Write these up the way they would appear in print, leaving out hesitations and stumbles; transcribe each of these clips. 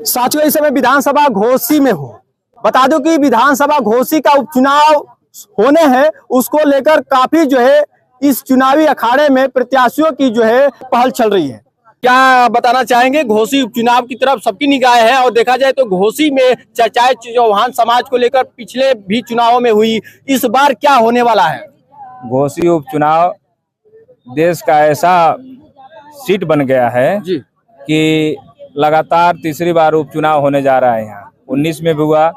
साथियों, इस समय विधानसभा घोसी में हो। बता दूं कि विधानसभा घोसी का उपचुनाव होने हैं, उसको लेकर काफी जो है इस चुनावी अखाड़े में प्रत्याशियों की जो है पहल चल रही है। क्या बताना चाहेंगे? घोसी उपचुनाव की तरफ सबकी निगाहें है और देखा जाए तो घोसी में चर्चाएं चौहान समाज को लेकर पिछले भी चुनावों में हुई, इस बार क्या होने वाला है? घोसी उपचुनाव देश का ऐसा सीट बन गया है जी। कि लगातार तीसरी बार उपचुनाव होने जा रहा है। यहाँ 19 में भी हुआ,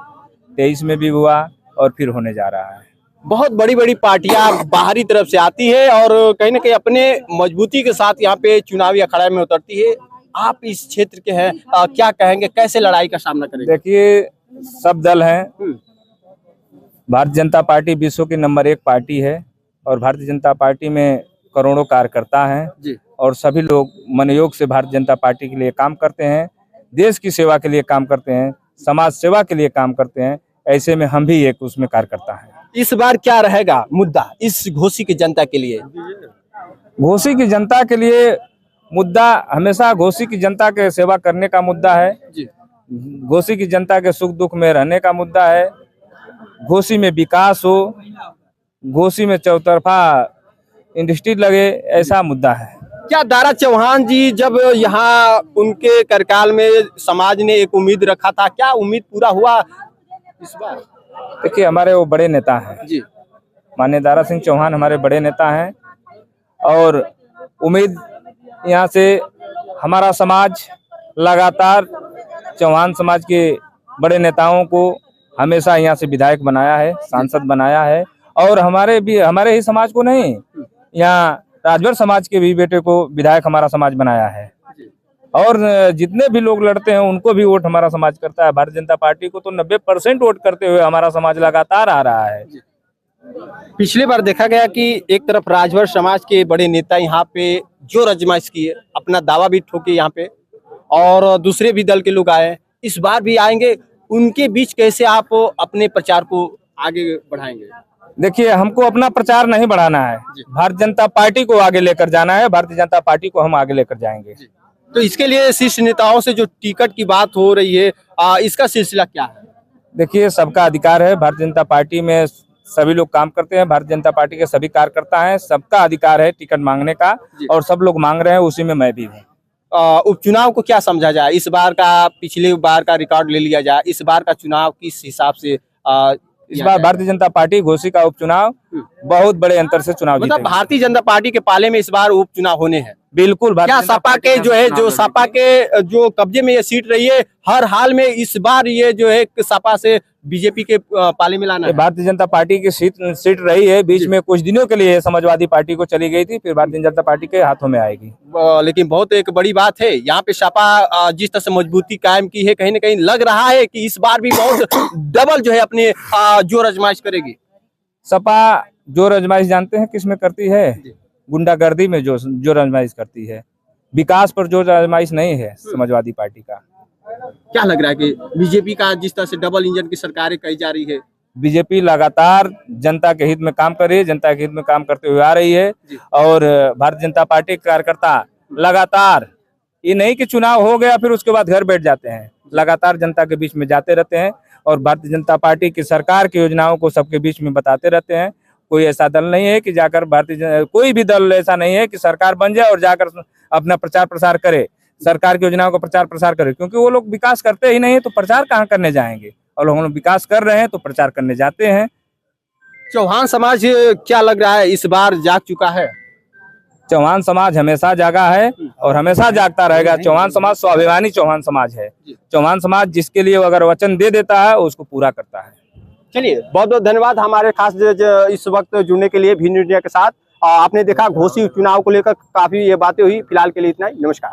23 में भी हुआ और फिर होने जा रहा है। बहुत बड़ी बड़ी पार्टियां बाहरी तरफ से आती है और कहीं ना कहीं अपने मजबूती के साथ यहाँ पे चुनावी अखाड़े में उतरती है। आप इस क्षेत्र के हैं, क्या कहेंगे, कैसे लड़ाई का सामना करेंगे? देखिए, सब दल हैं। भारतीय जनता पार्टी विश्व की नंबर 1 पार्टी है और भारतीय जनता पार्टी में करोड़ों कार्यकर्ता हैं जी। और सभी लोग मनोयोग से भारतीय जनता पार्टी के लिए काम करते हैं, देश की सेवा के लिए काम करते हैं, समाज सेवा के लिए काम करते हैं। ऐसे में हम भी एक उसमें कार्यकर्ता हैं। इस बार क्या रहेगा मुद्दा इस घोसी की जनता के लिए? घोसी की जनता के लिए मुद्दा हमेशा घोसी की जनता के सेवा करने का मुद्दा है। जी। घोसी की जनता के सुख दुख में रहने का मुद्दा है। घोसी में विकास हो, घोसी में चौतरफा इंडस्ट्री लगे, ऐसा मुद्दा है। क्या दारा चौहान जी जब यहाँ उनके कार्यकाल में समाज ने एक उम्मीद रखा था, क्या उम्मीद पूरा हुआ इस बार? देखिए, हमारे वो बड़े नेता हैं जी। माननीय दारा सिंह चौहान हमारे बड़े नेता हैं और उम्मीद यहाँ से हमारा समाज लगातार चौहान समाज के बड़े नेताओं को हमेशा यहाँ से विधायक बनाया है, सांसद बनाया है और हमारे ही समाज को नहीं, यहाँ राजभर समाज के भी बेटे को विधायक हमारा समाज बनाया है और जितने भी लोग लड़ते हैं उनको भी वोट हमारा समाज करता है। भारतीय जनता पार्टी को तो 90% वोट करते हुए हमारा समाज लगातार आ रहा है। पिछली बार देखा गया कि एक तरफ राजभर समाज के बड़े नेता यहाँ पे जो आजमाइश किए, अपना दावा भी ठोके यहाँ पे, और दूसरे भी दल के लोग आए, इस बार भी आएंगे। उनके बीच कैसे आप अपने प्रचार को आगे बढ़ाएंगे? देखिए, हमको अपना प्रचार नहीं बढ़ाना है, भारतीय जनता पार्टी को आगे लेकर जाना है। भारतीय जनता पार्टी को हम आगे लेकर जाएंगे। तो इसके लिए शीर्ष नेताओं से जो टिकट की बात हो रही है, इसका सिलसिला क्या है? देखिए, सबका अधिकार है। भारतीय जनता पार्टी में सभी लोग काम करते हैं, भारतीय जनता पार्टी के सभी कार्यकर्ता हैं, सबका अधिकार है टिकट मांगने का और सब लोग मांग रहे हैं, उसी में मैं भी हूँ। उपचुनाव को क्या समझा जाए? इस बार का पिछले बार का रिकॉर्ड ले लिया जाए, इस बार का चुनाव किस हिसाब से? इस बार भारतीय जनता पार्टी घोसी का उपचुनाव बहुत बड़े अंतर से चुनाव मतलब भारतीय जनता पार्टी के पाले में इस बार उपचुनाव होने हैं। बिल्कुल। क्या सपा के सपा के जो कब्जे में ये सीट रही है, हर हाल में इस बार ये जो है सपा से बीजेपी के पाले में लाना है? भारतीय जनता पार्टी की सीट रही है, बीच में कुछ दिनों के लिए समाजवादी पार्टी को चली गई थी, फिर भारतीय जनता पार्टी के हाथों में आएगी। लेकिन बहुत एक बड़ी बात है, यहाँ पे सपा जिस तरह से मजबूती कायम की है, कहीं ना कहीं लग रहा है कि इस बार भी बहुत डबल जो है अपने जोर आजमाइश करेगी। सपा जोर आजमाइश जानते हैं किस में करती है? गुंडागर्दी में जोर आजमाइश करती है। विकास पर जोर आजमाइश नहीं है समाजवादी पार्टी का। क्या लग रहा है कि बीजेपी का जिस तरह से डबल इंजन की सरकारें कही जा रही है, बीजेपी लगातार जनता के हित में काम कर रही है, जनता के हित में काम करते हुए आ रही है और भारतीय जनता पार्टी के कार्यकर्ता लगातार, ये नहीं कि चुनाव हो गया फिर उसके बाद घर बैठ जाते हैं, लगातार जनता के बीच में जाते रहते हैं और भारतीय जनता पार्टी की सरकार की योजनाओं को सबके बीच में बताते रहते हैं। कोई ऐसा दल नहीं है कि जाकर कोई भी दल ऐसा नहीं है कि सरकार बन जाए और जाकर अपना प्रचार प्रसार करे, सरकार की योजनाओं का प्रचार प्रसार करे, क्योंकि वो लोग विकास करते ही नहीं है तो प्रचार कहाँ करने जाएंगे, और हम लोग विकास कर रहे हैं तो प्रचार करने जाते हैं। चौहान समाज क्या लग रहा है इस बार जाग चुका है? चौहान समाज हमेशा जागा है और हमेशा जागता रहेगा। चौहान समाज स्वाभिमानी चौहान समाज है। चौहान समाज जिसके लिए अगर वचन दे देता है उसको पूरा करता है। चलिए, बहुत बहुत धन्यवाद हमारे खास इस वक्त जुड़ने के लिए भी मीडिया के साथ। आपने देखा घोसी चुनाव को लेकर काफी ये बातें हुई। फिलहाल के लिए इतना ही, नमस्कार।